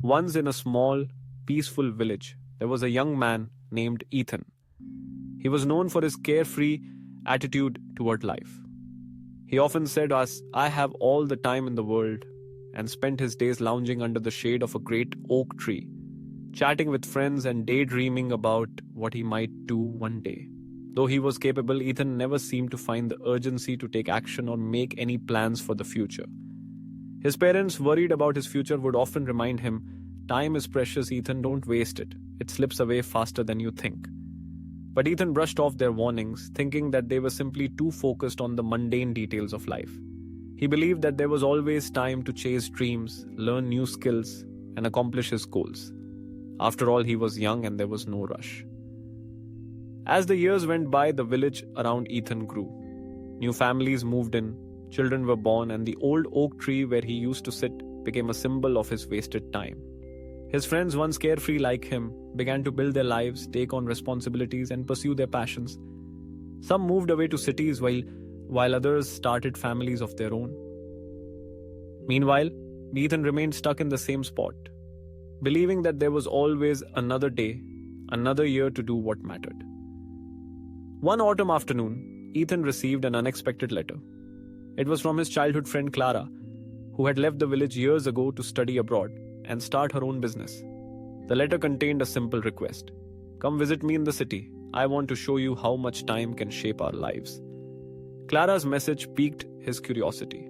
Once in a small, peaceful village, there was a young man named Ethan. He was known for his carefree attitude toward life. He often said us, I have all the time in the world, and spent his days lounging under the shade of a great oak tree, chatting with friends and daydreaming about what he might do one day. Though he was capable, Ethan never seemed to find the urgency to take action or make any plans for the future. His parents, worried about his future, would often remind him, time is precious, Ethan, don't waste it. It slips away faster than you think. But Ethan brushed off their warnings, thinking that they were simply too focused on the mundane details of life. He believed that there was always time to chase dreams, learn new skills, and accomplish his goals. After all, he was young and there was no rush. As the years went by, the village around Ethan grew. New families moved in, children were born, and the old oak tree where he used to sit became a symbol of his wasted time. His friends, once carefree like him, began to build their lives, take on responsibilities, and pursue their passions. Some moved away to cities while others started families of their own. Meanwhile, Ethan remained stuck in the same spot, believing that there was always another day, another year to do what mattered. One autumn afternoon, Ethan received an unexpected letter. It was from his childhood friend Clara, who had left the village years ago to study abroad and start her own business. The letter contained a simple request. Come visit me in the city. I want to show you how much time can shape our lives. Clara's message piqued his curiosity.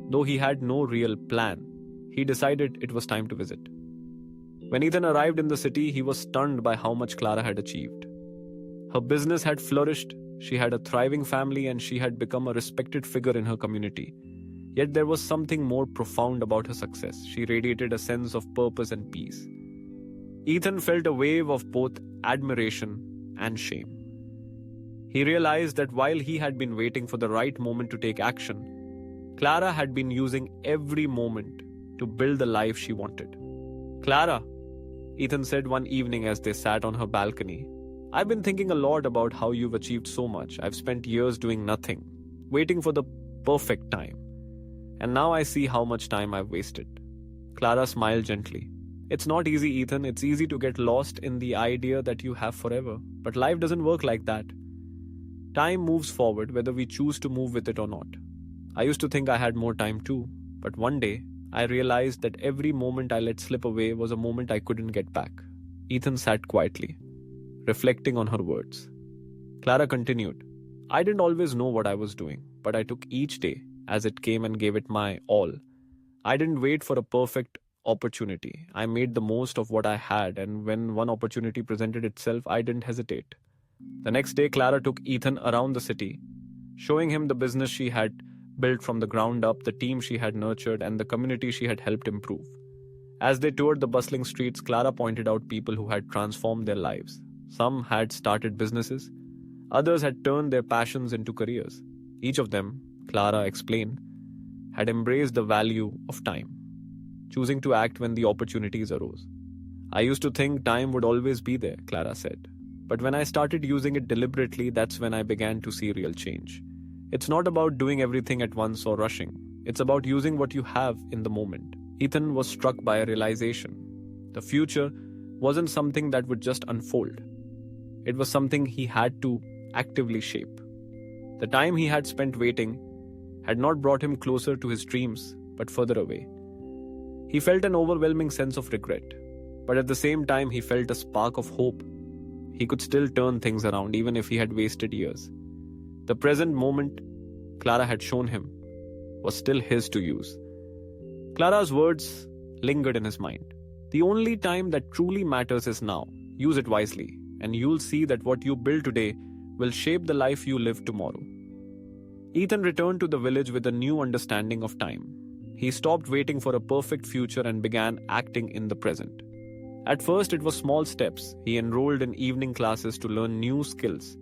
Though he had no real plan, he decided it was time to visit. When Ethan arrived in the city, he was stunned by how much Clara had achieved. Her business had flourished, she had a thriving family, and she had become a respected figure in her community. Yet there was something more profound about her success. She radiated a sense of purpose and peace. Ethan felt a wave of both admiration and shame. He realized that while he had been waiting for the right moment to take action, Clara had been using every moment to build the life she wanted. Clara, Ethan said one evening as they sat on her balcony, I've been thinking a lot about how you've achieved so much. I've spent years doing nothing, waiting for the perfect time. And now I see how much time I've wasted. Clara smiled gently. It's not easy, Ethan. It's easy to get lost in the idea that you have forever. But life doesn't work like that. Time moves forward whether we choose to move with it or not. I used to think I had more time too. But one day, I realized that every moment I let slip away was a moment I couldn't get back. Ethan sat quietly, reflecting on her words. Clara continued, I didn't always know what I was doing, but I took each day as it came and gave it my all. I didn't wait for a perfect opportunity. I made the most of what I had, and when one opportunity presented itself, I didn't hesitate. The next day, Clara took Ethan around the city, showing him the business she had built from the ground up, the team she had nurtured, and the community she had helped improve. As they toured the bustling streets, Clara pointed out people who had transformed their lives. Some had started businesses, others had turned their passions into careers. Each of them, Clara explained, had embraced the value of time, choosing to act when the opportunities arose. I used to think time would always be there, Clara said. But when I started using it deliberately, that's when I began to see real change. It's not about doing everything at once or rushing. It's about using what you have in the moment. Ethan was struck by a realization. The future wasn't something that would just unfold. It was something he had to actively shape. The time he had spent waiting had not brought him closer to his dreams, but further away. He felt an overwhelming sense of regret, but at the same time he felt a spark of hope. He could still turn things around even if he had wasted years. The present moment Clara had shown him was still his to use. Clara's words lingered in his mind. The only time that truly matters is now. Use it wisely, and you'll see that what you build today will shape the life you live tomorrow. Ethan returned to the village with a new understanding of time. He stopped waiting for a perfect future and began acting in the present. At first, it was small steps. He enrolled in evening classes to learn new skills,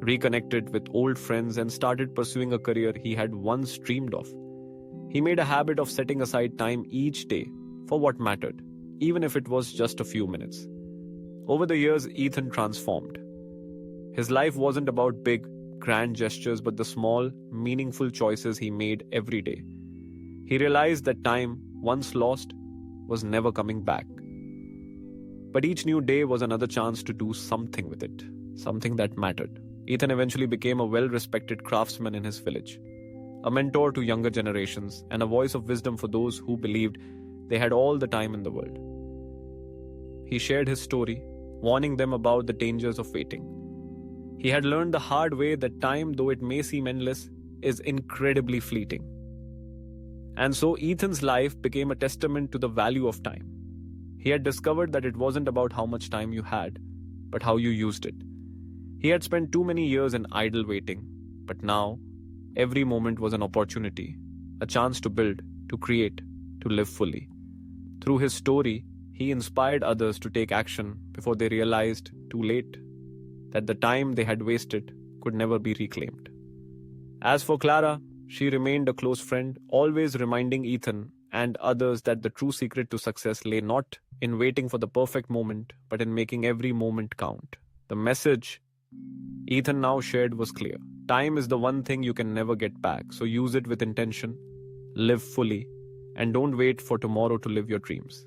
reconnected with old friends, and started pursuing a career he had once dreamed of. He made a habit of setting aside time each day for what mattered, even if it was just a few minutes. Over the years, Ethan transformed. His life wasn't about big, grand gestures, but the small, meaningful choices he made every day. He realized that time, once lost, was never coming back. But each new day was another chance to do something with it, something that mattered. Ethan eventually became a well respected craftsman in his village, a mentor to younger generations, and a voice of wisdom for those who believed they had all the time in the world. He shared his story, warning them about the dangers of waiting. He had learned the hard way that time, though it may seem endless, is incredibly fleeting. And so Ethan's life became a testament to the value of time. He had discovered that it wasn't about how much time you had, but how you used it. He had spent too many years in idle waiting, but now every moment was an opportunity, a chance to build, to create, to live fully. Through his story, he inspired others to take action before they realized, too late, that the time they had wasted could never be reclaimed. As for Clara, she remained a close friend, always reminding Ethan and others that the true secret to success lay not in waiting for the perfect moment, but in making every moment count. The message Ethan now shared was clear. Time is the one thing you can never get back, so use it with intention, live fully, and don't wait for tomorrow to live your dreams.